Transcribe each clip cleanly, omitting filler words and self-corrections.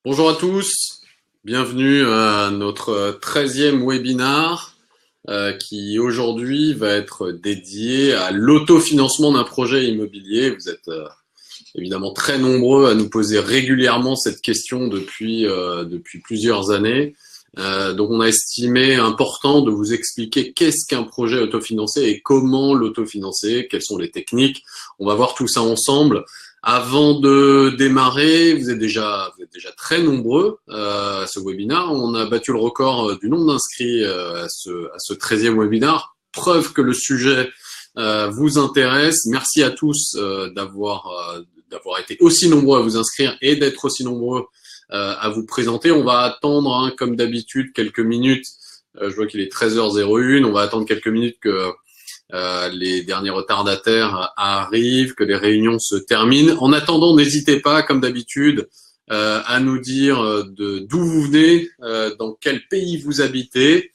Bonjour à tous, bienvenue à notre 13e webinar qui aujourd'hui va être dédié à l'autofinancement d'un projet immobilier. Vous êtes évidemment très nombreux à nous poser régulièrement cette question depuis plusieurs années. Donc on a estimé important de vous expliquer qu'est-ce qu'un projet autofinancé et comment l'autofinancer, quelles sont les techniques. On va voir tout ça ensemble. Avant de démarrer, vous êtes déjà très nombreux à ce webinaire. On a battu le record du nombre d'inscrits à ce 13e webinaire. Preuve que le sujet vous intéresse. Merci à tous d'avoir été aussi nombreux à vous inscrire et d'être aussi nombreux à vous présenter. On va attendre, comme d'habitude, quelques minutes. Je vois qu'il est 13h01. On va attendre quelques minutes que les derniers retardataires arrivent, que les réunions se terminent. En attendant, n'hésitez pas, comme d'habitude, à nous dire d'où vous venez, dans quel pays vous habitez.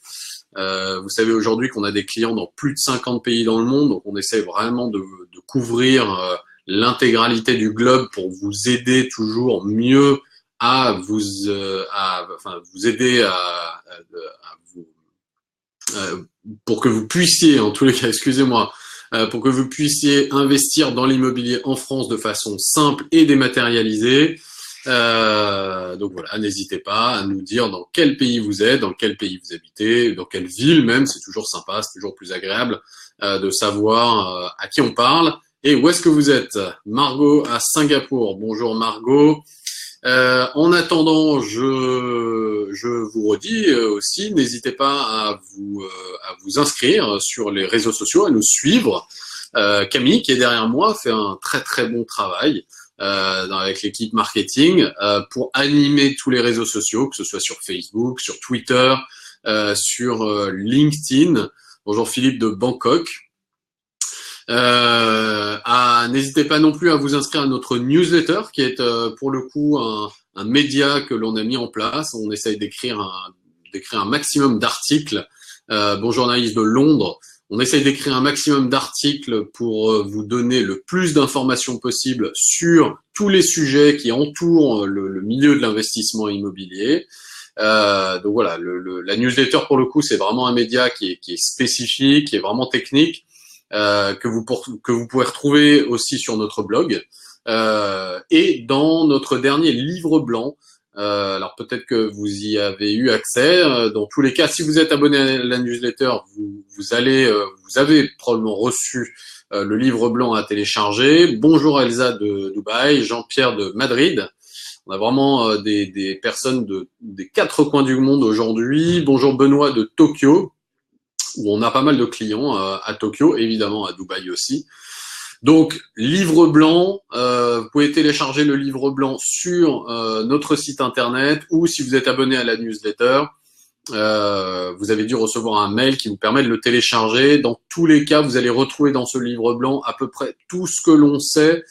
Vous savez aujourd'hui qu'on a des clients dans plus de 50 pays dans le monde, donc on essaie vraiment de couvrir l'intégralité du globe pour vous aider toujours mieux à vous aider à vous pour que vous puissiez, en tous les cas, excusez-moi, pour que vous puissiez investir dans l'immobilier en France de façon simple et dématérialisée. Donc voilà, n'hésitez pas à nous dire dans quel pays vous êtes, dans quel pays vous habitez, dans quelle ville même, c'est toujours sympa, c'est toujours plus agréable de savoir à qui on parle et où est-ce que vous êtes. Margot à Singapour, bonjour Margot. En attendant, je vous redis aussi, n'hésitez pas à vous inscrire sur les réseaux sociaux, à nous suivre. Camille, qui est derrière moi, fait un très très bon travail avec l'équipe marketing pour animer tous les réseaux sociaux, que ce soit sur Facebook, sur Twitter, sur LinkedIn. Bonjour Philippe de Bangkok. N'hésitez pas non plus à vous inscrire à notre newsletter qui est pour le coup un média que l'on a mis en place. On essaye d'écrire un maximum d'articles. Bonjour Naïs de Londres. On essaye d'écrire un maximum d'articles pour vous donner le plus d'informations possible sur tous les sujets qui entourent le milieu de l'investissement immobilier. Donc voilà, la newsletter pour le coup c'est vraiment un média qui est spécifique, qui est vraiment technique. Que vous pouvez retrouver aussi sur notre blog et dans notre dernier livre blanc. Alors peut-être que vous y avez eu accès. Dans tous les cas, si vous êtes abonné à la newsletter, vous avez probablement reçu le livre blanc à télécharger. Bonjour Elsa de Dubaï, Jean-Pierre de Madrid. On a vraiment des personnes des quatre coins du monde aujourd'hui. Bonjour Benoît de Tokyo, où on a pas mal de clients à Tokyo, évidemment à Dubaï aussi. Donc, livre blanc, vous pouvez télécharger le livre blanc sur notre site internet ou si vous êtes abonné à la newsletter, vous avez dû recevoir un mail qui vous permet de le télécharger. Dans tous les cas, vous allez retrouver dans ce livre blanc à peu près tout ce que l'on sait,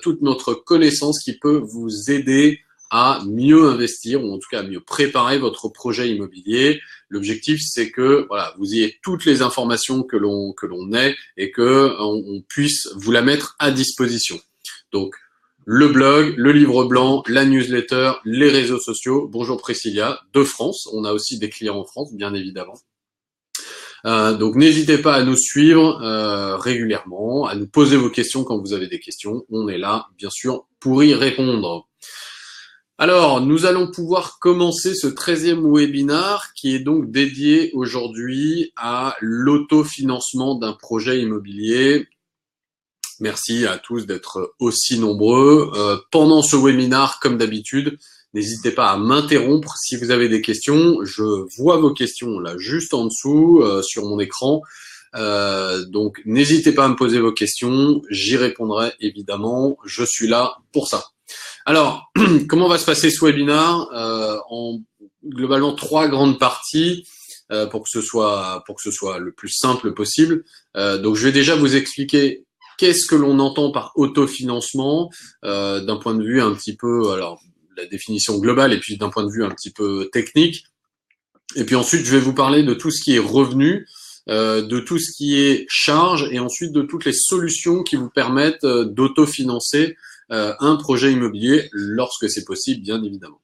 toute notre connaissance qui peut vous aider à mieux investir ou en tout cas à mieux préparer votre projet immobilier. L'objectif, c'est que voilà, vous ayez toutes les informations que l'on ait et que on puisse vous la mettre à disposition. Donc, le blog, le livre blanc, la newsletter, les réseaux sociaux. Bonjour Priscilla, de France. On a aussi des clients en France, bien évidemment. Donc, n'hésitez pas à nous suivre régulièrement, à nous poser vos questions quand vous avez des questions. On est là, bien sûr, pour y répondre. Alors, nous allons pouvoir commencer ce 13e webinar qui est donc dédié aujourd'hui à l'autofinancement d'un projet immobilier. Merci à tous d'être aussi nombreux. Pendant ce webinar, comme d'habitude, n'hésitez pas à m'interrompre si vous avez des questions. Je vois vos questions là juste en dessous sur mon écran. Donc, n'hésitez pas à me poser vos questions. J'y répondrai évidemment. Je suis là pour ça. Alors, comment va se passer ce webinaire en globalement 3 grandes parties pour que ce soit le plus simple possible. Donc, je vais déjà vous expliquer qu'est-ce que l'on entend par autofinancement d'un point de vue un petit peu, alors la définition globale et puis d'un point de vue un petit peu technique. Et puis ensuite, je vais vous parler de tout ce qui est revenu, de tout ce qui est charge et ensuite de toutes les solutions qui vous permettent d'autofinancer un projet immobilier lorsque c'est possible, bien évidemment.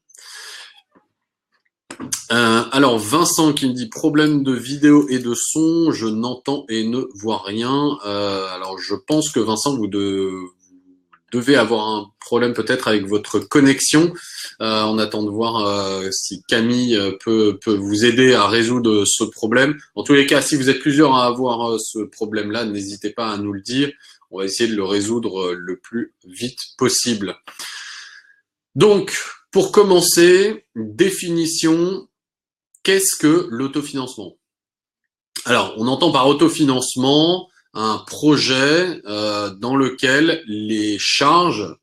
Alors Vincent qui me dit problème de vidéo et de son, je n'entends et ne vois rien. Alors je pense que Vincent, vous devez avoir un problème peut-être avec votre connexion. On attend de voir si Camille peut vous aider à résoudre ce problème. En tous les cas, si vous êtes plusieurs à avoir ce problème-là, n'hésitez pas à nous le dire. On va essayer de le résoudre le plus vite possible. Donc, pour commencer, définition. Qu'est-ce que l'autofinancement? Alors, on entend par autofinancement un projet dans lequel les charges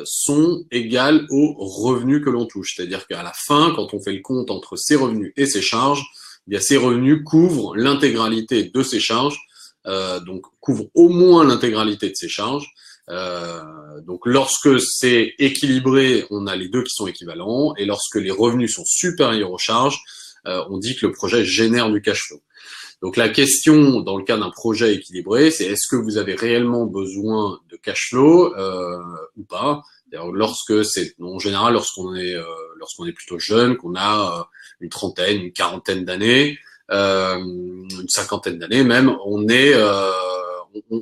sont égales aux revenus que l'on touche. C'est-à-dire qu'à la fin, quand on fait le compte entre ses revenus et ses charges, eh bien, ces revenus couvrent l'intégralité de ces charges, donc couvrent au moins l'intégralité de ces charges. Donc lorsque c'est équilibré, on a les deux qui sont équivalents, et lorsque les revenus sont supérieurs aux charges, on dit que le projet génère du cash flow. Donc la question dans le cas d'un projet équilibré, c'est est-ce que vous avez réellement besoin de cash flow ou pas. Lorsque c'est en général lorsqu'on est plutôt jeune, qu'on a une trentaine, une quarantaine d'années, une cinquantaine d'années même, on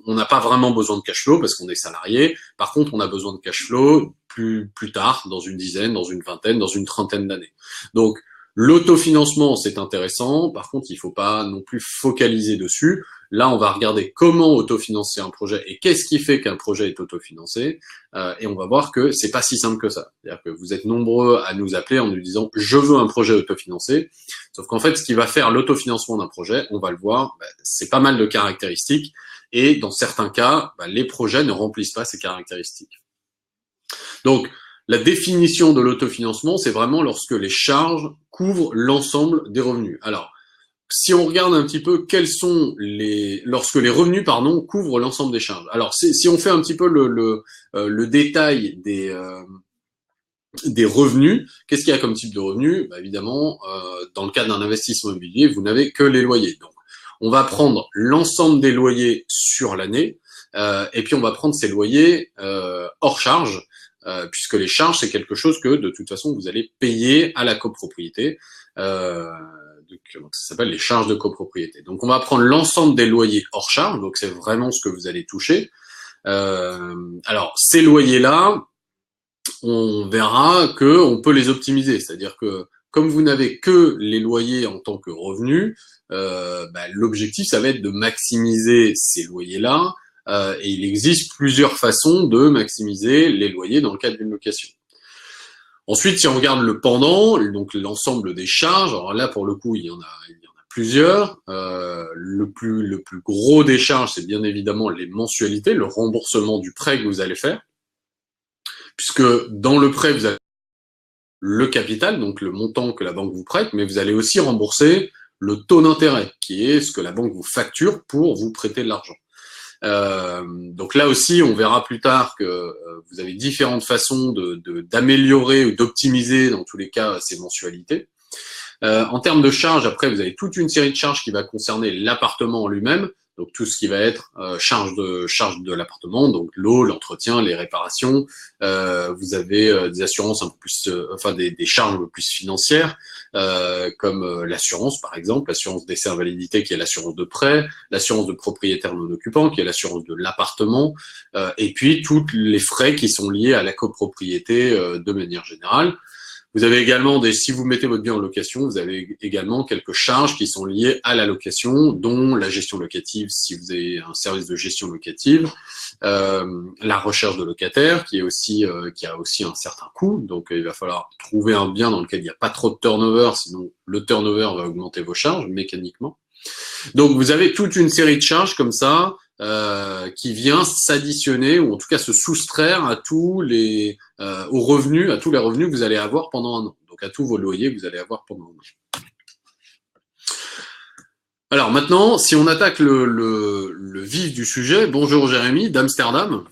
n'a pas vraiment besoin de cash flow parce qu'on est salarié. Par contre, on a besoin de cash flow plus tard, dans une dizaine, dans une vingtaine, dans une trentaine d'années. Donc l'autofinancement, c'est intéressant. Par contre, il ne faut pas non plus focaliser dessus. Là, on va regarder comment autofinancer un projet et qu'est-ce qui fait qu'un projet est autofinancé. Et on va voir que c'est pas si simple que ça. C'est-à-dire que vous êtes nombreux à nous appeler en nous disant « je veux un projet autofinancé ». Sauf qu'en fait, ce qui va faire l'autofinancement d'un projet, on va le voir, c'est pas mal de caractéristiques. Et dans certains cas, les projets ne remplissent pas ces caractéristiques. Donc, la définition de l'autofinancement, c'est vraiment lorsque les charges couvrent l'ensemble des revenus. Alors, si on regarde un petit peu lorsque les revenus, couvrent l'ensemble des charges. Alors, si on fait un petit peu le détail des revenus, qu'est-ce qu'il y a comme type de revenus? Évidemment, dans le cas d'un investissement immobilier, vous n'avez que les loyers. Donc, on va prendre l'ensemble des loyers sur l'année, et puis on va prendre ces loyers hors charge. Puisque les charges, c'est quelque chose que, de toute façon, vous allez payer à la copropriété. Donc, ça s'appelle les charges de copropriété. Donc, on va prendre l'ensemble des loyers hors charge. Donc, c'est vraiment ce que vous allez toucher. Alors, ces loyers-là, on verra que on peut les optimiser. C'est-à-dire que, comme vous n'avez que les loyers en tant que revenus, l'objectif, ça va être de maximiser ces loyers-là. Et il existe plusieurs façons de maximiser les loyers dans le cadre d'une location. Ensuite, si on regarde le pendant, donc l'ensemble des charges, alors là pour le coup il y en a plusieurs. Le plus gros des charges, c'est bien évidemment les mensualités, le remboursement du prêt que vous allez faire, puisque dans le prêt vous avez le capital, donc le montant que la banque vous prête, mais vous allez aussi rembourser le taux d'intérêt, qui est ce que la banque vous facture pour vous prêter de l'argent. Donc là aussi, on verra plus tard que vous avez différentes façons d'améliorer ou d'optimiser, dans tous les cas, ces mensualités. En termes de charges, après, vous avez toute une série de charges qui va concerner l'appartement en lui-même. Donc tout ce qui va être charge de l'appartement, donc l'eau, l'entretien, les réparations. Vous avez des assurances un peu plus, des charges un peu plus financières, comme l'assurance par exemple, l'assurance décès invalidité qui est l'assurance de prêt, l'assurance de propriétaire non occupant qui est l'assurance de l'appartement, et puis tous les frais qui sont liés à la copropriété de manière générale. Vous avez également si vous mettez votre bien en location, vous avez également quelques charges qui sont liées à la location, dont la gestion locative, si vous avez un service de gestion locative, la recherche de locataires, qui a aussi un certain coût. Donc, il va falloir trouver un bien dans lequel il n'y a pas trop de turnover, sinon le turnover va augmenter vos charges mécaniquement. Donc, vous avez toute une série de charges comme ça, qui vient s'additionner ou en tout cas se soustraire à tous les revenus que vous allez avoir pendant un an. Donc à tous vos loyers que vous allez avoir pendant un an. Alors maintenant, si on attaque le vif du sujet, bonjour Jérémy d'Amsterdam.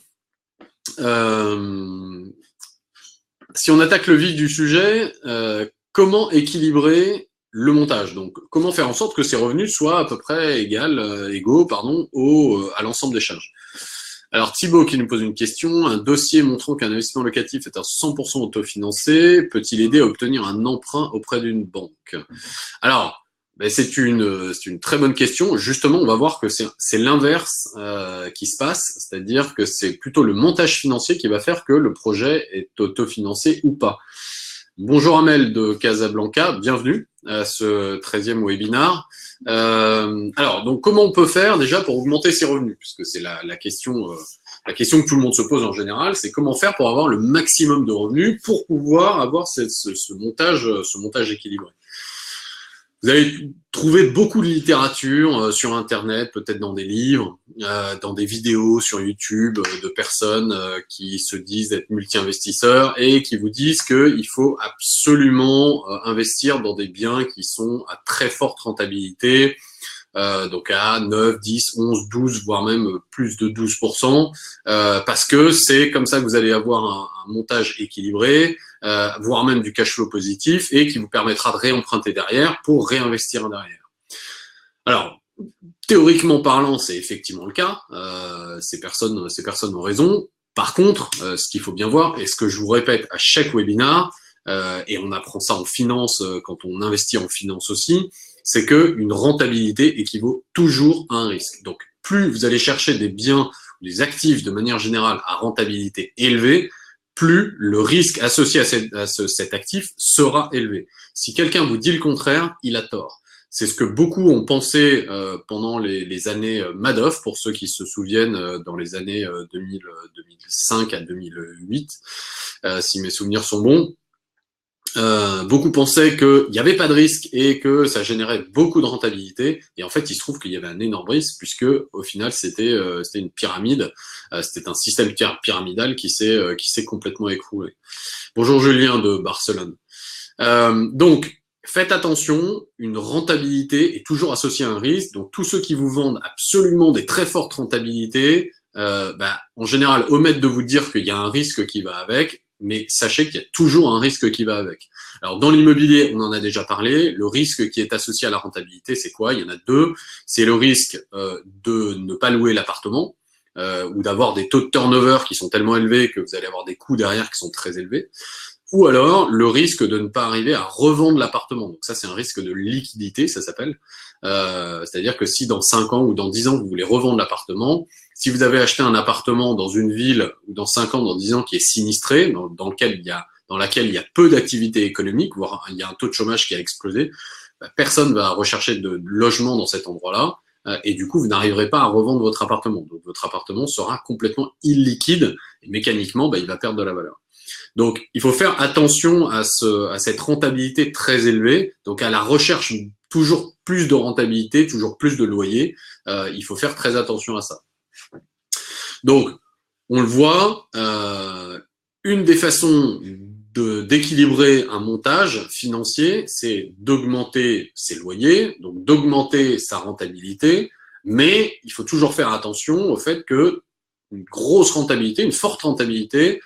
Si on attaque le vif du sujet, comment équilibrer le montage? Donc, comment faire en sorte que ces revenus soient à peu près égaux à l'ensemble des charges? Alors Thibaut qui nous pose une question, un dossier montrant qu'un investissement locatif est à 100% autofinancé, peut-il aider à obtenir un emprunt auprès d'une banque? Alors, ben, c'est une très bonne question. Justement, on va voir que c'est l'inverse qui se passe, c'est-à-dire que c'est plutôt le montage financier qui va faire que le projet est autofinancé ou pas. Bonjour Amel de Casablanca, bienvenue à ce 13e webinar. Alors, donc comment on peut faire déjà pour augmenter ses revenus, puisque c'est la question que tout le monde se pose en général, c'est comment faire pour avoir le maximum de revenus pour pouvoir avoir ce montage équilibré. Vous allez trouver beaucoup de littérature sur Internet, peut-être dans des livres, dans des vidéos sur YouTube de personnes qui se disent être multi-investisseurs et qui vous disent qu'il faut absolument investir dans des biens qui sont à très forte rentabilité, donc à 9, 10, 11, 12, voire même plus de 12%, parce que c'est comme ça que vous allez avoir un montage équilibré, voire même du cash flow positif, et qui vous permettra de réemprunter derrière pour réinvestir derrière. Alors, théoriquement parlant, c'est effectivement le cas, ces personnes ont raison. Par contre, ce qu'il faut bien voir, et ce que je vous répète à chaque webinar, et on apprend ça en finance quand on investit en finance aussi, c'est que une rentabilité équivaut toujours à un risque. Donc, plus vous allez chercher des biens ou des actifs de manière générale à rentabilité élevée, plus le risque associé à cet actif sera élevé. Si quelqu'un vous dit le contraire, il a tort. C'est ce que beaucoup ont pensé pendant les années Madoff, pour ceux qui se souviennent, dans les années 2005 à 2008, si mes souvenirs sont bons. Beaucoup pensaient qu'il n'y avait pas de risque et que ça générait beaucoup de rentabilité. Et en fait, il se trouve qu'il y avait un énorme risque puisque, au final, c'était une pyramide. C'était un système pyramidal qui s'est complètement écroulé. Bonjour Julien de Barcelone. Donc, faites attention, une rentabilité est toujours associée à un risque. Donc, tous ceux qui vous vendent absolument des très fortes rentabilités, en général, omettent de vous dire qu'il y a un risque qui va avec. Mais sachez qu'il y a toujours un risque qui va avec. Alors, dans l'immobilier, on en a déjà parlé. Le risque qui est associé à la rentabilité, c'est quoi? Il y en a deux. C'est le risque de ne pas louer l'appartement ou d'avoir des taux de turnover qui sont tellement élevés que vous allez avoir des coûts derrière qui sont très élevés. Ou alors, le risque de ne pas arriver à revendre l'appartement. Donc ça, c'est un risque de liquidité, ça s'appelle. C'est-à-dire que si dans 5 ans ou dans 10 ans, vous voulez revendre l'appartement, si vous avez acheté un appartement dans une ville ou dans 5 ans, dans 10 ans qui est sinistré, dans laquelle il y a peu d'activité économique, voire il y a un taux de chômage qui a explosé, personne va rechercher de logement dans cet endroit-là. Et du coup, vous n'arriverez pas à revendre votre appartement. Donc, votre appartement sera complètement illiquide et mécaniquement, il va perdre de la valeur. Donc, il faut faire attention à cette rentabilité très élevée, donc à la recherche toujours plus de rentabilité, toujours plus de loyer. Il faut faire très attention à ça. Donc, on le voit, une des façons d'équilibrer un montage financier, c'est d'augmenter ses loyers, donc d'augmenter sa rentabilité, mais il faut toujours faire attention au fait que une grosse rentabilité, une forte rentabilité,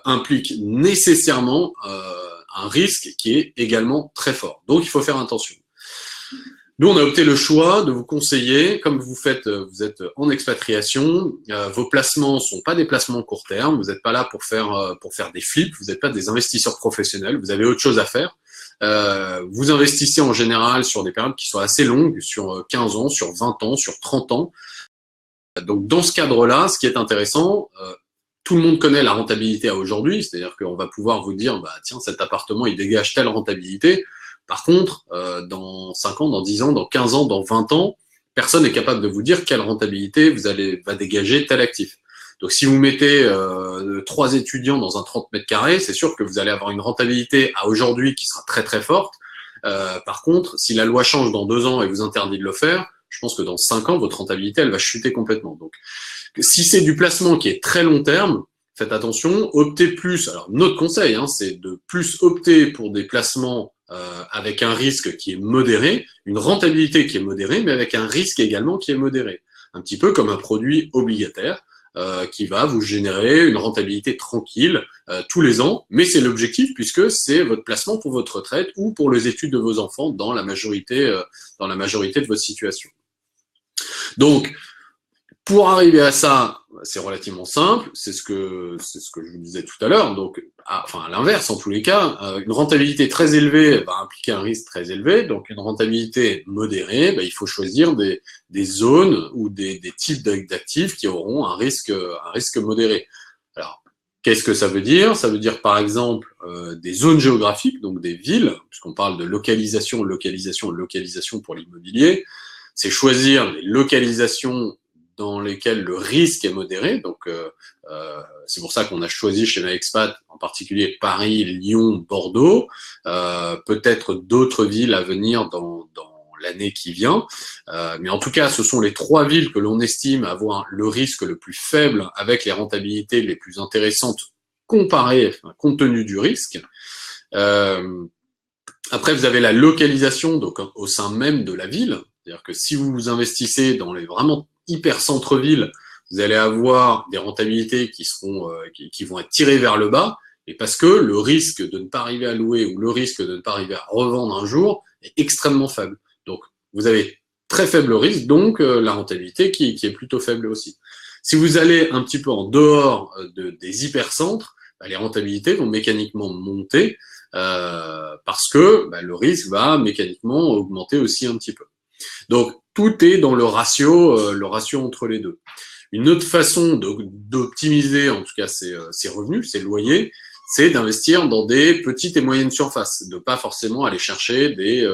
implique nécessairement un risque qui est également très fort. Donc, il faut faire attention. Nous, on a opté le choix de vous conseiller, comme vous êtes en expatriation, vos placements sont pas des placements court terme, vous n'êtes pas là pour faire des flips, vous n'êtes pas des investisseurs professionnels, vous avez autre chose à faire. Vous investissez en général sur des périodes qui sont assez longues, sur 15 ans, sur 20 ans, sur 30 ans. Donc, dans ce cadre-là, ce qui est intéressant, tout le monde connaît la rentabilité à aujourd'hui, c'est-à-dire qu'on va pouvoir vous dire, tiens, cet appartement, il dégage telle rentabilité. Par contre, dans 5 ans, dans 10 ans, dans 15 ans, dans 20 ans, personne n'est capable de vous dire quelle rentabilité va dégager tel actif. Donc, si vous mettez 3 étudiants dans un 30 mètres carrés, c'est sûr que vous allez avoir une rentabilité à aujourd'hui qui sera très très forte. Par contre, si la loi change dans 2 ans et vous interdit de le faire, je pense que dans 5 ans, votre rentabilité, elle va chuter complètement. Donc, si c'est du placement qui est très long terme, faites attention, optez plus. Alors, notre conseil, c'est de plus opter pour des placements avec un risque qui est modéré, une rentabilité qui est modérée, mais avec un risque également qui est modéré. Un petit peu comme un produit obligataire qui va vous générer une rentabilité tranquille tous les ans, mais c'est l'objectif puisque c'est votre placement pour votre retraite ou pour les études de vos enfants dans la majorité de votre situation. Donc, Pour arriver à ça, c'est relativement simple, c'est ce que je vous disais tout à l'heure. Donc, enfin à l'inverse en tous les cas, une rentabilité très élevée va impliquer un risque très élevé. Donc, une rentabilité modérée, il faut choisir des zones ou des types d'actifs qui auront un risque modéré. Alors, qu'est-ce que ça veut dire? Ça veut dire par exemple des zones géographiques, donc des villes, puisqu'on parle de localisation pour l'immobilier. C'est choisir les localisations dans lesquels le risque est modéré. Donc, c'est pour ça qu'on a choisi chez MyExpat, en particulier Paris, Lyon, Bordeaux, peut-être d'autres villes à venir dans l'année qui vient. Mais en tout cas, ce sont les 3 villes que l'on estime avoir le risque le plus faible avec les rentabilités les plus intéressantes comparées, compte tenu du risque. Après, vous avez la localisation donc au sein même de la ville. C'est-à-dire que si vous investissez dans les vraiment hyper centre-ville, vous allez avoir des rentabilités qui seront qui vont être tirées vers le bas, et parce que le risque de ne pas arriver à louer ou le risque de ne pas arriver à revendre un jour est extrêmement faible. Donc, vous avez très faible risque, donc la rentabilité qui est plutôt faible aussi. Si vous allez un petit peu en dehors des hypercentres, les rentabilités vont mécaniquement monter parce que le risque va mécaniquement augmenter aussi un petit peu. Donc, tout est dans le ratio entre les deux. Une autre façon d'optimiser, en tout cas, ses revenus, ses loyers, c'est d'investir dans des petites et moyennes surfaces, de pas forcément aller chercher des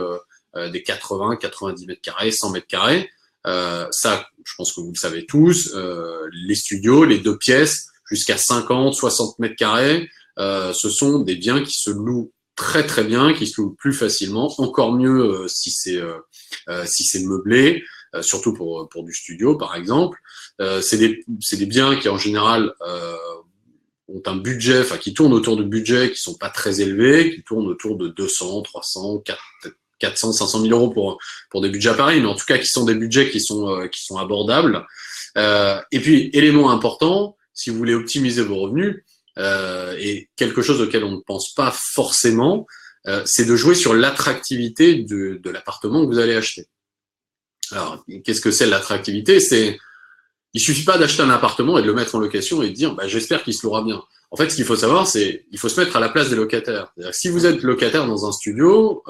80, 90 mètres carrés, 100 mètres carrés. Ça, je pense que vous le savez tous, les studios, les 2 pièces, jusqu'à 50, 60 mètres carrés, ce sont des biens qui se louent très très bien, qui se louent plus facilement, encore mieux si c'est meublé, surtout pour du studio par exemple. C'est des biens qui en général ont un budget, enfin qui tournent autour de budgets qui sont pas très élevés, qui tournent autour de 200, 300, 400, 500 000 euros pour des budgets à Paris, mais en tout cas qui sont des budgets qui sont abordables. Et puis élément important, si vous voulez optimiser vos revenus, et quelque chose auquel on ne pense pas forcément, c'est de jouer sur l'attractivité de l'appartement que vous allez acheter. Alors, qu'est-ce que c'est l'attractivité? Il suffit pas d'acheter un appartement et de le mettre en location et de dire, j'espère qu'il se louera bien. En fait, ce qu'il faut savoir, c'est il faut se mettre à la place des locataires. C'est-à-dire que si vous êtes locataire dans un studio,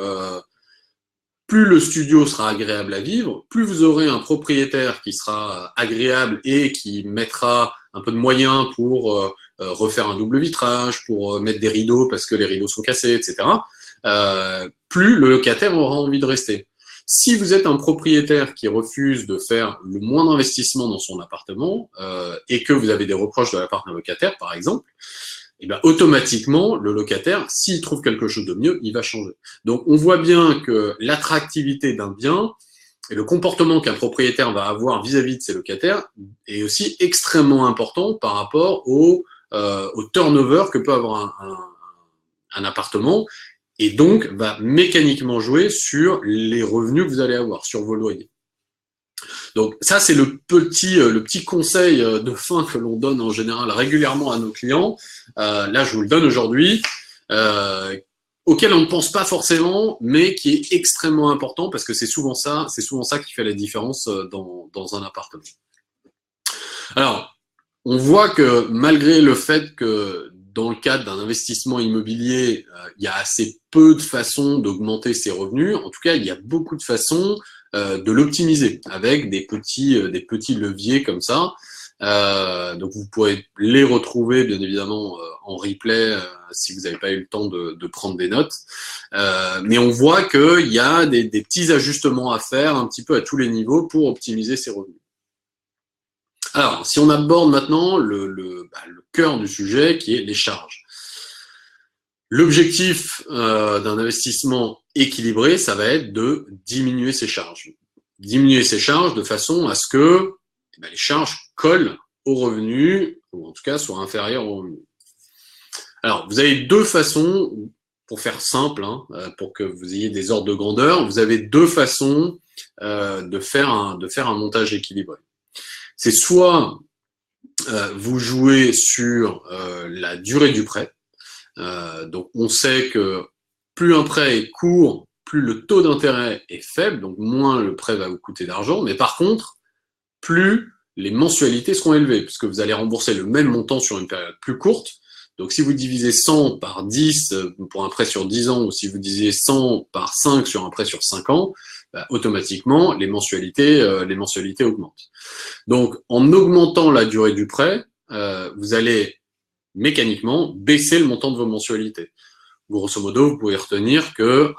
plus le studio sera agréable à vivre, plus vous aurez un propriétaire qui sera agréable et qui mettra un peu de moyens pour refaire un double vitrage, pour mettre des rideaux parce que les rideaux sont cassés, etc. Plus le locataire aura envie de rester. Si vous êtes un propriétaire qui refuse de faire le moindre investissement dans son appartement et que vous avez des reproches de la part d'un locataire, par exemple, et automatiquement, le locataire, s'il trouve quelque chose de mieux, il va changer. Donc, on voit bien que l'attractivité d'un bien et le comportement qu'un propriétaire va avoir vis-à-vis de ses locataires est aussi extrêmement important par rapport au turnover que peut avoir un appartement, et donc va mécaniquement jouer sur les revenus que vous allez avoir, sur vos loyers. Donc ça, c'est le petit conseil de fin que l'on donne en général régulièrement à nos clients. Là, je vous le donne aujourd'hui, auquel on ne pense pas forcément, mais qui est extrêmement important parce que c'est souvent ça qui fait la différence dans un appartement. Alors, on voit que malgré le fait que dans le cadre d'un investissement immobilier, il y a assez peu de façons d'augmenter ses revenus. En tout cas, il y a beaucoup de façons de l'optimiser avec des petits leviers comme ça. Donc, vous pourrez les retrouver, bien évidemment, en replay si vous n'avez pas eu le temps de prendre des notes. Mais on voit qu'il y a des petits ajustements à faire un petit peu à tous les niveaux pour optimiser ses revenus. Alors, si on aborde maintenant le cœur du sujet, qui est les charges. L'objectif d'un investissement équilibré, ça va être de diminuer ses charges. Diminuer ses charges de façon à ce que les charges collent aux revenus, ou en tout cas soient inférieures aux revenus. Alors, vous avez 2 façons, pour faire simple, pour que vous ayez des ordres de grandeur, vous avez 2 façons de faire un montage équilibré. C'est soit vous jouez sur la durée du prêt. Donc on sait que plus un prêt est court, plus le taux d'intérêt est faible, donc moins le prêt va vous coûter d'argent. Mais par contre, plus les mensualités seront élevées, puisque vous allez rembourser le même montant sur une période plus courte. Donc, si vous divisez 100 par 10 pour un prêt sur 10 ans, ou si vous divisez 100 par 5 sur un prêt sur 5 ans, bah, automatiquement, les mensualités augmentent. Donc, en augmentant la durée du prêt, vous allez mécaniquement baisser le montant de vos mensualités. Grosso modo, vous pouvez retenir que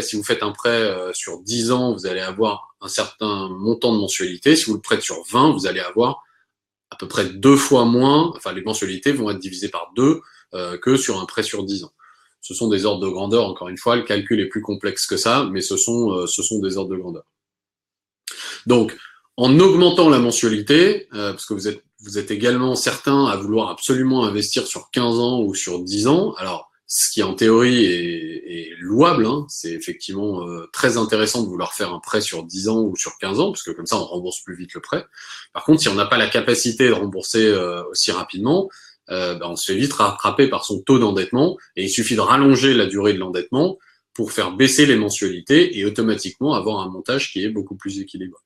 si vous faites un prêt sur 10 ans, vous allez avoir un certain montant de mensualité. Si vous le prêtez sur 20, vous allez avoir à peu près 2 fois moins, enfin les mensualités vont être divisées par 2 que sur un prêt sur 10 ans. Ce sont des ordres de grandeur, encore une fois, le calcul est plus complexe que ça, mais ce sont des ordres de grandeur. Donc, en augmentant la mensualité, parce que vous êtes également certains à vouloir absolument investir sur 15 ans ou sur 10 ans, alors ce qui en théorie est louable, hein, c'est effectivement très intéressant de vouloir faire un prêt sur 10 ans ou sur 15 ans, parce que comme ça on rembourse plus vite le prêt. Par contre, si on n'a pas la capacité de rembourser aussi rapidement, on se fait vite rattraper par son taux d'endettement, et il suffit de rallonger la durée de l'endettement pour faire baisser les mensualités et automatiquement avoir un montage qui est beaucoup plus équilibré.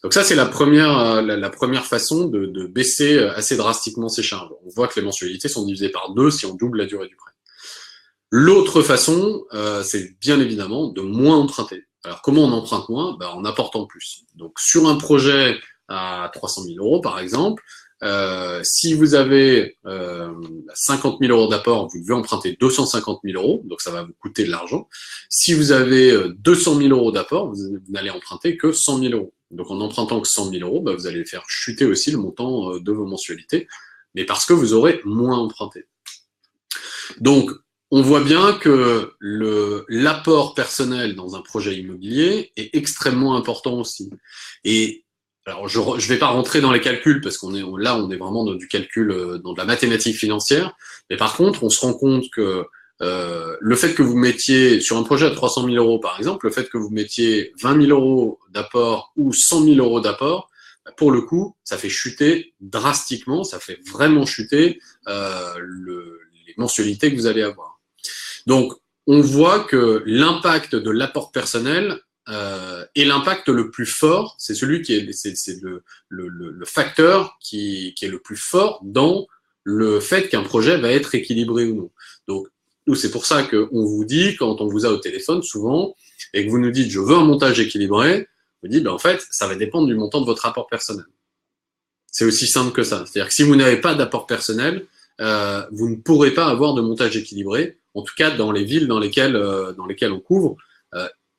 Donc ça, c'est la première façon de baisser assez drastiquement ces charges. On voit que les mensualités sont divisées par 2 si on double la durée du prêt. L'autre façon, c'est bien évidemment de moins emprunter. Alors comment on emprunte moins? En apportant plus. Donc sur un projet à 300 000 euros par exemple, si vous avez 50 000 euros d'apport, vous devez emprunter 250 000 euros, donc ça va vous coûter de l'argent. Si vous avez 200 000 euros d'apport, vous n'allez emprunter que 100 000 euros. Donc en empruntant que 100 000 euros, vous allez faire chuter aussi le montant de vos mensualités, mais parce que vous aurez moins emprunté. Donc on voit bien que l'apport personnel dans un projet immobilier est extrêmement important aussi. Et alors, je ne vais pas rentrer dans les calculs parce on est vraiment dans du calcul, dans de la mathématique financière. Mais par contre, on se rend compte que le fait que vous mettiez, sur un projet à 300 000 euros par exemple, le fait que vous mettiez 20 000 euros d'apport ou 100 000 euros d'apport, pour le coup, ça fait chuter drastiquement, ça fait vraiment chuter les mensualités que vous allez avoir. Donc, on voit que l'impact de l'apport personnel et l'impact le plus fort, c'est celui qui est, c'est le facteur qui est le plus fort dans le fait qu'un projet va être équilibré ou non. Donc, nous, c'est pour ça qu'on vous dit, quand on vous a au téléphone souvent, et que vous nous dites « je veux un montage équilibré », on vous dit en fait, ça va dépendre du montant de votre apport personnel. C'est aussi simple que ça. C'est-à-dire que si vous n'avez pas d'apport personnel, vous ne pourrez pas avoir de montage équilibré. En tout cas, dans les villes dans lesquelles on couvre,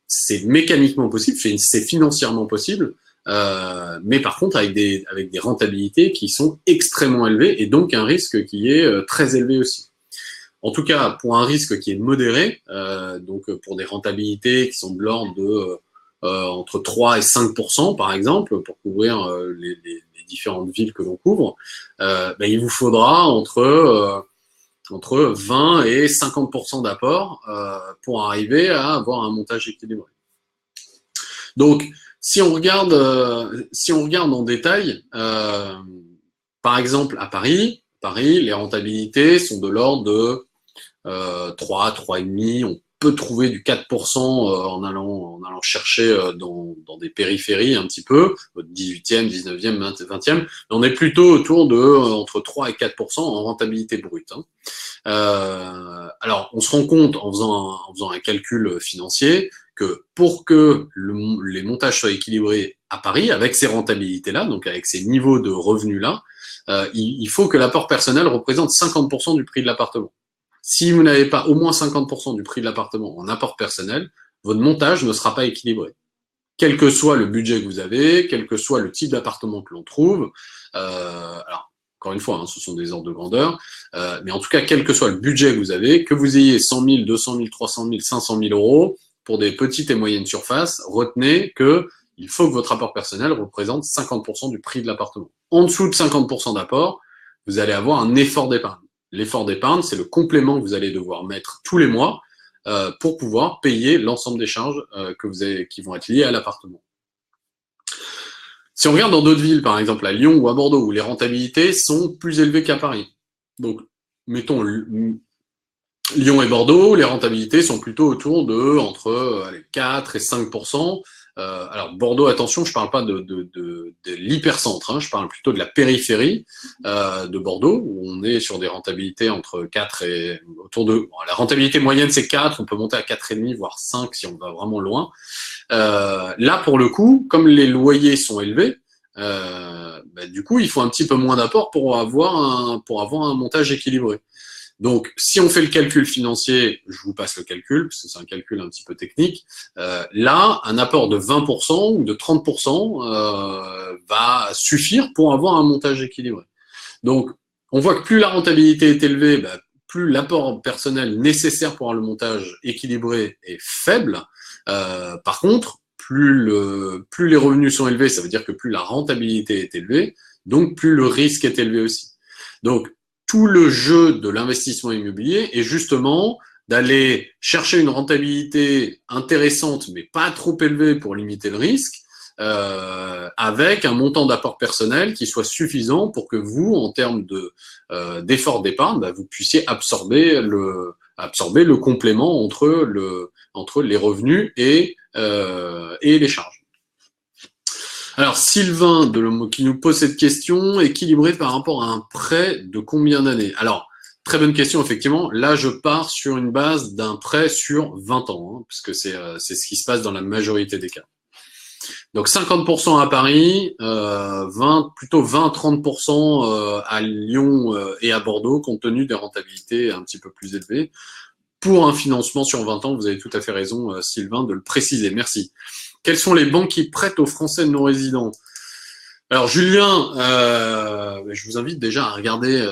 c'est mécaniquement possible, c'est financièrement possible, mais par contre avec des rentabilités qui sont extrêmement élevées et donc un risque qui est très élevé aussi. En tout cas, pour un risque qui est modéré, donc pour des rentabilités qui sont de l'ordre de entre 3 et 5% par exemple, pour couvrir les différentes villes que l'on couvre, il vous faudra entre 20 et 50% d'apport pour arriver à avoir un montage équilibré. Donc, si on regarde en détail, par exemple à Paris, les rentabilités sont de l'ordre de 3, 3,5. On peut trouver du 4% en allant chercher dans des périphéries un petit peu, 18e, 19e, 20e. Mais on est plutôt autour de entre 3 et 4% en rentabilité brute. Hein. Alors, on se rend compte en faisant un calcul financier que pour que les montages soient équilibrés à Paris, avec ces rentabilités-là, donc avec ces niveaux de revenus-là, il faut que l'apport personnel représente 50% du prix de l'appartement. Si vous n'avez pas au moins 50% du prix de l'appartement en apport personnel, votre montage ne sera pas équilibré. Quel que soit le budget que vous avez, quel que soit le type d'appartement que l'on trouve, alors, encore une fois, hein, ce sont des ordres de grandeur, mais en tout cas, quel que soit le budget que vous avez, que vous ayez 100 000, 200 000, 300 000, 500 000 euros, pour des petites et moyennes surfaces, retenez que il faut que votre apport personnel représente 50% du prix de l'appartement. En dessous de 50% d'apport, vous allez avoir un effort d'épargne. L'effort d'épargne, c'est le complément que vous allez devoir mettre tous les mois pour pouvoir payer l'ensemble des charges qui vont être liées à l'appartement. Si on regarde dans d'autres villes, par exemple à Lyon ou à Bordeaux, où les rentabilités sont plus élevées qu'à Paris. Donc, mettons Lyon et Bordeaux, les rentabilités sont plutôt autour de entre 4 et 5%. Alors Bordeaux, attention, je parle pas de l'hypercentre, hein, je parle plutôt de la périphérie de Bordeaux, où on est sur des rentabilités entre 4 et autour de... Bon, la rentabilité moyenne, c'est 4, on peut monter à 4,5, voire 5 si on va vraiment loin. Là, pour le coup, comme les loyers sont élevés, du coup, il faut un petit peu moins d'apport pour avoir un montage équilibré. Donc, si on fait le calcul financier, je vous passe le calcul, parce que c'est un calcul un petit peu technique, là, un apport de 20% ou de 30% va suffire pour avoir un montage équilibré. Donc, on voit que plus la rentabilité est élevée, plus l'apport personnel nécessaire pour avoir le montage équilibré est faible. Par contre, plus les revenus sont élevés, ça veut dire que plus la rentabilité est élevée, donc plus le risque est élevé aussi. Donc, tout le jeu de l'investissement immobilier est justement d'aller chercher une rentabilité intéressante, mais pas trop élevée pour limiter le risque, avec un montant d'apport personnel qui soit suffisant pour que vous, en termes d'effort d'épargne, vous puissiez absorber le complément entre les revenus et les charges. Alors, Sylvain qui nous pose cette question, équilibré par rapport à un prêt de combien d'années? Alors, très bonne question, effectivement. Là, je pars sur une base d'un prêt sur 20 ans, hein, puisque c'est ce qui se passe dans la majorité des cas. Donc, 50% à Paris, plutôt 20-30% à Lyon et à Bordeaux, compte tenu des rentabilités un petit peu plus élevées. Pour un financement sur 20 ans, vous avez tout à fait raison, Sylvain, de le préciser. Merci. Quelles sont les banques qui prêtent aux Français non résidents? Alors Julien, je vous invite déjà à regarder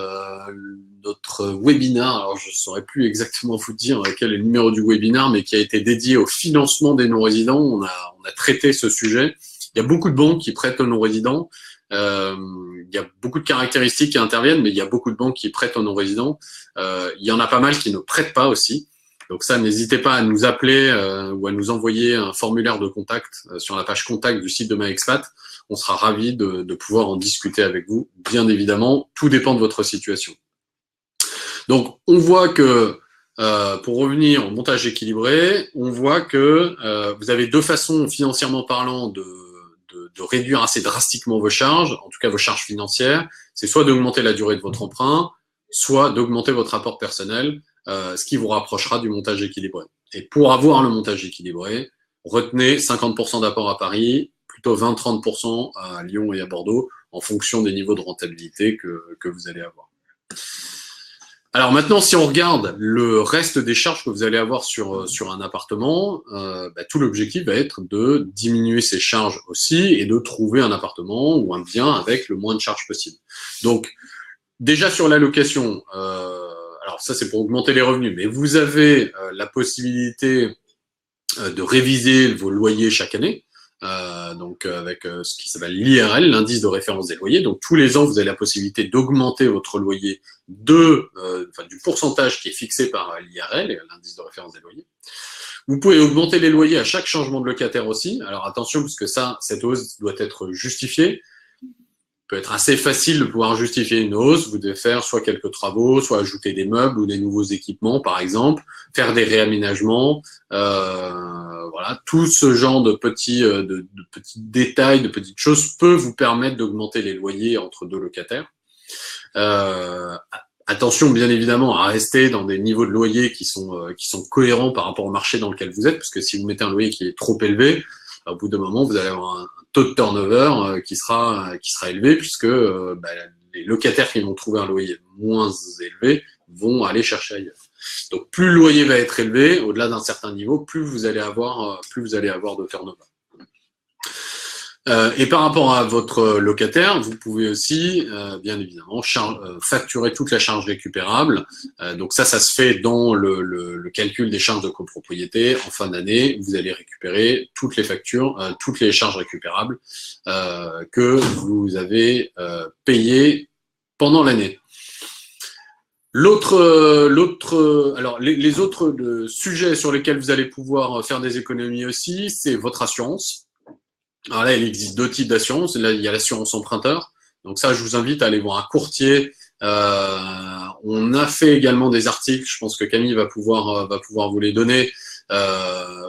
notre webinaire. Alors je ne saurais plus exactement vous dire quel est le numéro du webinaire, mais qui a été dédié au financement des non-résidents. On a traité ce sujet. Il y a beaucoup de banques qui prêtent aux non-résidents. Il y a beaucoup de caractéristiques qui interviennent, mais il y a beaucoup de banques qui prêtent aux non-résidents. Il y en a pas mal qui ne prêtent pas aussi. Donc ça, n'hésitez pas à nous appeler ou à nous envoyer un formulaire de contact sur la page contact du site de MyExpat. On sera ravis de pouvoir en discuter avec vous. Bien évidemment, tout dépend de votre situation. Donc, on voit que, pour revenir au montage équilibré, on voit que vous avez deux façons, financièrement parlant, de réduire assez drastiquement vos charges, en tout cas vos charges financières. C'est soit d'augmenter la durée de votre emprunt, soit d'augmenter votre apport personnel, ce qui vous rapprochera du montage équilibré. Et pour avoir le montage équilibré, retenez 50% d'apport à Paris, plutôt 20-30% à Lyon et à Bordeaux, en fonction des niveaux de rentabilité que vous allez avoir. Alors maintenant, si on regarde le reste des charges que vous allez avoir sur un appartement, tout l'objectif va être de diminuer ces charges aussi et de trouver un appartement ou un bien avec le moins de charges possible. Donc, déjà sur la location, alors ça c'est pour augmenter les revenus, mais vous avez la possibilité de réviser vos loyers chaque année, donc avec ce qui s'appelle l'IRL, l'indice de référence des loyers. Donc tous les ans, vous avez la possibilité d'augmenter votre loyer du pourcentage qui est fixé par l'IRL, l'indice de référence des loyers. Vous pouvez augmenter les loyers à chaque changement de locataire aussi. Alors attention, parce que cette hausse doit être justifiée. Peut être assez facile de pouvoir justifier une hausse. Vous devez faire soit quelques travaux, soit ajouter des meubles ou des nouveaux équipements, par exemple, faire des réaménagements. Voilà, tout ce genre de petits détails, de petites choses peut vous permettre d'augmenter les loyers entre deux locataires. Attention, bien évidemment, à rester dans des niveaux de loyer qui sont cohérents par rapport au marché dans lequel vous êtes, parce que si vous mettez un loyer qui est trop élevé, au bout d'un moment, vous allez avoir un taux de turnover qui sera élevé, puisque les locataires qui vont trouver un loyer moins élevé vont aller chercher ailleurs. Donc plus le loyer va être élevé, au-delà d'un certain niveau, plus vous allez avoir de turnover. Et par rapport à votre locataire, vous pouvez aussi, bien évidemment, facturer toute la charge récupérable. Donc ça se fait dans le calcul des charges de copropriété. En fin d'année, vous allez récupérer toutes les factures, toutes les charges récupérables que vous avez payées pendant l'année. Alors les autres sujets sur lesquels vous allez pouvoir faire des économies aussi, c'est votre assurance. Alors là, il existe deux types d'assurance. Là, il y a l'assurance emprunteur. Donc ça, je vous invite à aller voir un courtier. On a fait également des articles. Je pense que Camille va pouvoir vous les donner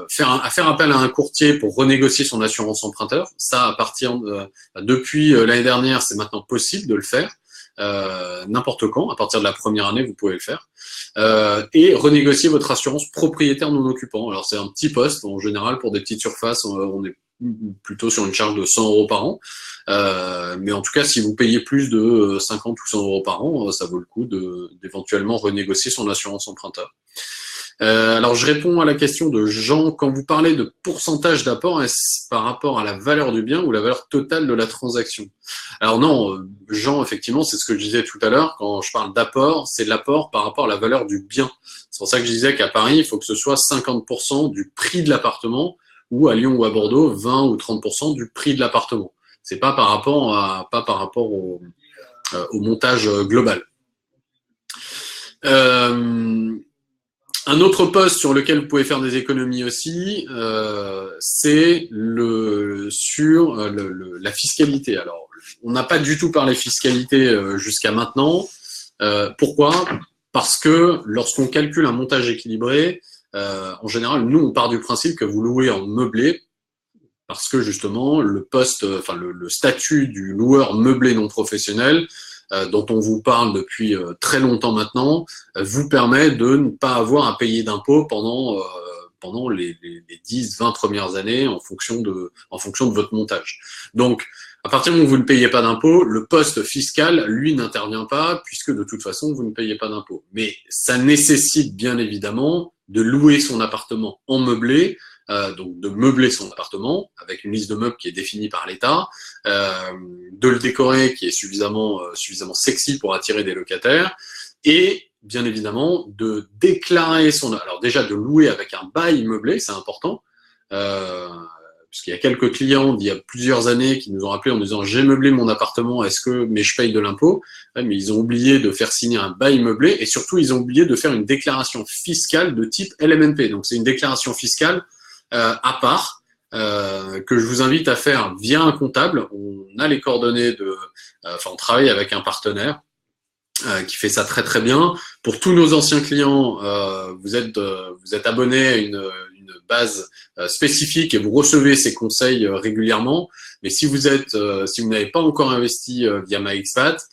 faire appel à un courtier pour renégocier son assurance emprunteur. Ça, depuis l'année dernière, c'est maintenant possible de le faire. N'importe quand, à partir de la première année, vous pouvez le faire. Et renégocier votre assurance propriétaire non occupant. Alors c'est un petit poste, en général pour des petites surfaces, on est plutôt sur une charge de 100 euros par an. Mais en tout cas, si vous payez plus de 50 ou 100 euros par an, ça vaut le coup d'éventuellement renégocier son assurance emprunteur. Alors, je réponds à la question de Jean. Quand vous parlez de pourcentage d'apport, est-ce par rapport à la valeur du bien ou la valeur totale de la transaction? Alors non, Jean, effectivement, c'est ce que je disais tout à l'heure. Quand je parle d'apport, c'est l'apport par rapport à la valeur du bien. C'est pour ça que je disais qu'à Paris, il faut que ce soit 50% du prix de l'appartement, ou à Lyon ou à Bordeaux, 20 ou 30% du prix de l'appartement. C'est pas par rapport au montage global. Un autre poste sur lequel vous pouvez faire des économies aussi, c'est sur la fiscalité. Alors, on n'a pas du tout parlé fiscalité jusqu'à maintenant. Pourquoi? Parce que lorsqu'on calcule un montage équilibré, en général, nous, on part du principe que vous louez en meublé, parce que justement, le statut du loueur meublé non professionnel, dont on vous parle depuis très longtemps maintenant, vous permet de ne pas avoir à payer d'impôts pendant les 10-20 premières années en fonction de votre montage. Donc, à partir du moment où vous ne payez pas d'impôts, le poste fiscal, lui, n'intervient pas, puisque de toute façon, vous ne payez pas d'impôts. Mais ça nécessite bien évidemment de louer son appartement en meublé, donc de meubler son appartement avec une liste de meubles qui est définie par l'État, de le décorer qui est suffisamment sexy pour attirer des locataires, et bien évidemment de déclarer alors déjà de louer avec un bail meublé, c'est important, puisqu'il y a quelques clients d'il y a plusieurs années qui nous ont appelé en disant j'ai meublé mon appartement, mais je paye de l'impôt. Mais ils ont oublié de faire signer un bail meublé, et surtout ils ont oublié de faire une déclaration fiscale de type LMNP. Donc c'est une déclaration fiscale à part, que je vous invite à faire via un comptable. On a les coordonnées on travaille avec un partenaire qui fait ça très très bien. Pour tous nos anciens clients, vous êtes abonné à une base spécifique et vous recevez ces conseils régulièrement. Mais si vous n'avez pas encore investi via MyExpat,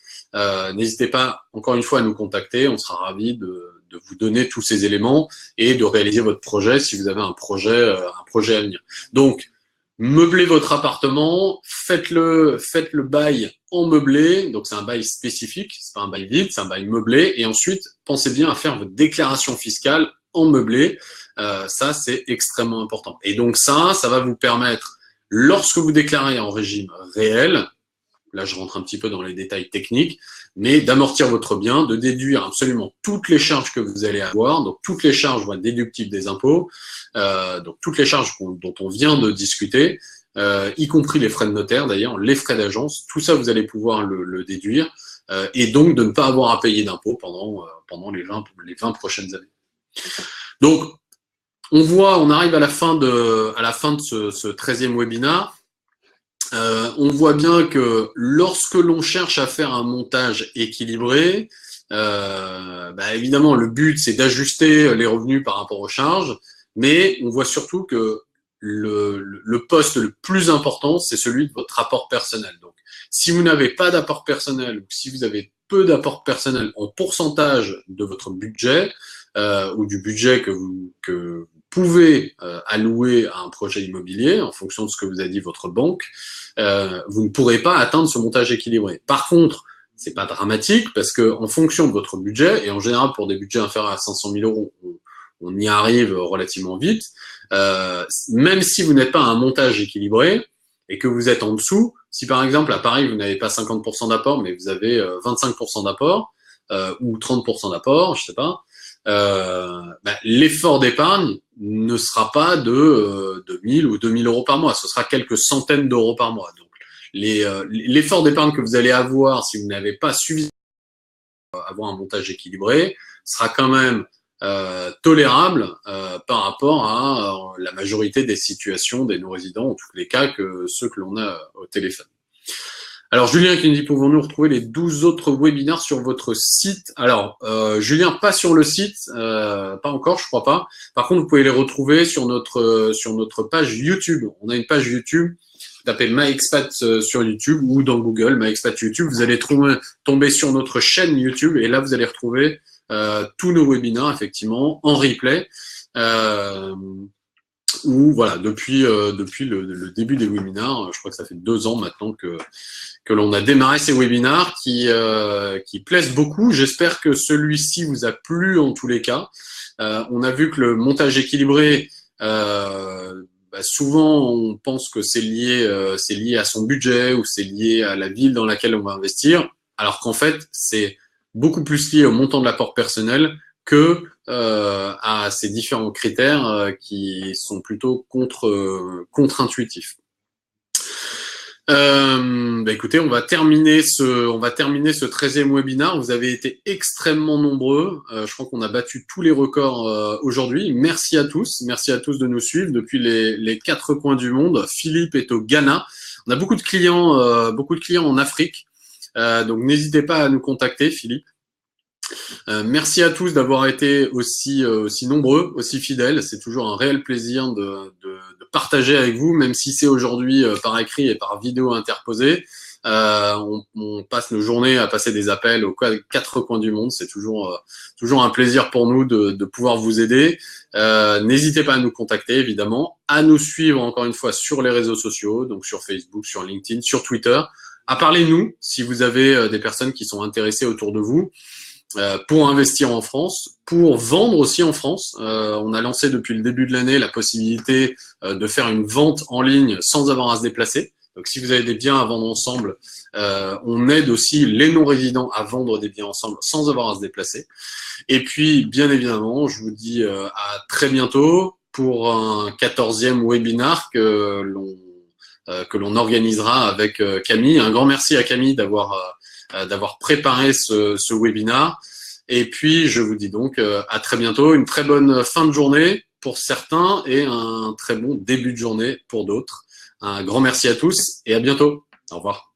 n'hésitez pas encore une fois à nous contacter. On sera ravis de vous donner tous ces éléments et de réaliser votre projet si vous avez un projet à venir. Donc, meublez votre appartement, faites le bail en meublé, donc c'est un bail spécifique, c'est pas un bail vide, c'est un bail meublé, et ensuite, pensez bien à faire votre déclaration fiscale en meublé, ça c'est extrêmement important. Et donc ça va vous permettre, lorsque vous déclarez en régime réel, là je rentre un petit peu dans les détails techniques, mais d'amortir votre bien, de déduire absolument toutes les charges que vous allez avoir, donc toutes les charges vont être déductibles des impôts, donc toutes les charges dont on vient de discuter, y compris les frais de notaire d'ailleurs, les frais d'agence, tout ça vous allez pouvoir le déduire, et donc de ne pas avoir à payer d'impôts pendant les 20 prochaines années. Donc, on arrive à la fin de ce 13e webinaire. On voit bien que lorsque l'on cherche à faire un montage équilibré, évidemment, le but, c'est d'ajuster les revenus par rapport aux charges, mais on voit surtout que le poste le plus important, c'est celui de votre apport personnel. Donc, si vous n'avez pas d'apport personnel, ou si vous avez peu d'apport personnel en pourcentage de votre budget, ou du budget que vous pouvez allouer à un projet immobilier, en fonction de ce que vous a dit votre banque, vous ne pourrez pas atteindre ce montage équilibré. Par contre, c'est pas dramatique, parce que en fonction de votre budget, et en général pour des budgets inférieurs à 500 000 euros, on y arrive relativement vite, même si vous n'êtes pas à un montage équilibré, et que vous êtes en dessous, si par exemple à Paris vous n'avez pas 50% d'apport, mais vous avez 25% d'apport, ou 30% d'apport, je sais pas, l'effort d'épargne ne sera pas de 1000 ou 2000 euros par mois, ce sera quelques centaines d'euros par mois. Donc, l'effort d'épargne que vous allez avoir si vous n'avez pas suffisamment avoir un montage équilibré sera quand même tolérable par rapport à la majorité des situations des non-résidents, en tous les cas que ceux que l'on a au téléphone. Alors, Julien qui nous dit, pouvons-nous retrouver les 12 autres webinaires sur votre site? Alors, Julien, pas sur le site, pas encore, je crois pas. Par contre, vous pouvez les retrouver sur notre page YouTube. On a une page YouTube, tapez MyExpat sur YouTube ou dans Google, MyExpat YouTube. Vous allez tomber sur notre chaîne YouTube et là, vous allez retrouver tous nos webinaires, effectivement, en replay. Ou voilà, depuis le début des webinaires, je crois que ça fait 2 ans maintenant que l'on a démarré ces webinaires qui plaisent beaucoup. J'espère que celui-ci vous a plu en tous les cas. On a vu que le montage équilibré, souvent on pense que c'est lié à son budget ou c'est lié à la ville dans laquelle on va investir, alors qu'en fait c'est beaucoup plus lié au montant de l'apport personnel que à ces différents critères qui sont plutôt contre-intuitifs. Écoutez, on va terminer ce 13e webinaire. Vous avez été extrêmement nombreux. Je crois qu'on a battu tous les records aujourd'hui. Merci à tous de nous suivre depuis les 4 coins du monde. Philippe est au Ghana. On a beaucoup de clients en Afrique. Donc n'hésitez pas à nous contacter, Philippe. Merci à tous d'avoir été aussi nombreux, aussi fidèles. C'est toujours un réel plaisir de partager avec vous, même si c'est aujourd'hui par écrit et par vidéo interposée. On passe nos journées à passer des appels aux 4 coins du monde. C'est toujours un plaisir pour nous de pouvoir vous aider. N'hésitez pas à nous contacter, évidemment, à nous suivre encore une fois sur les réseaux sociaux, donc sur Facebook, sur LinkedIn, sur Twitter. À parler nous si vous avez des personnes qui sont intéressées autour de vous. Pour investir en France, pour vendre aussi en France. On a lancé depuis le début de l'année la possibilité de faire une vente en ligne sans avoir à se déplacer. Donc, si vous avez des biens à vendre ensemble, on aide aussi les non-résidents à vendre des biens ensemble sans avoir à se déplacer. Et puis, bien évidemment, je vous dis à très bientôt pour un 14e webinar que l'on organisera avec Camille. Un grand merci à Camille d'avoir préparé ce webinaire. Et puis, je vous dis donc à très bientôt. Une très bonne fin de journée pour certains et un très bon début de journée pour d'autres. Un grand merci à tous et à bientôt. Au revoir.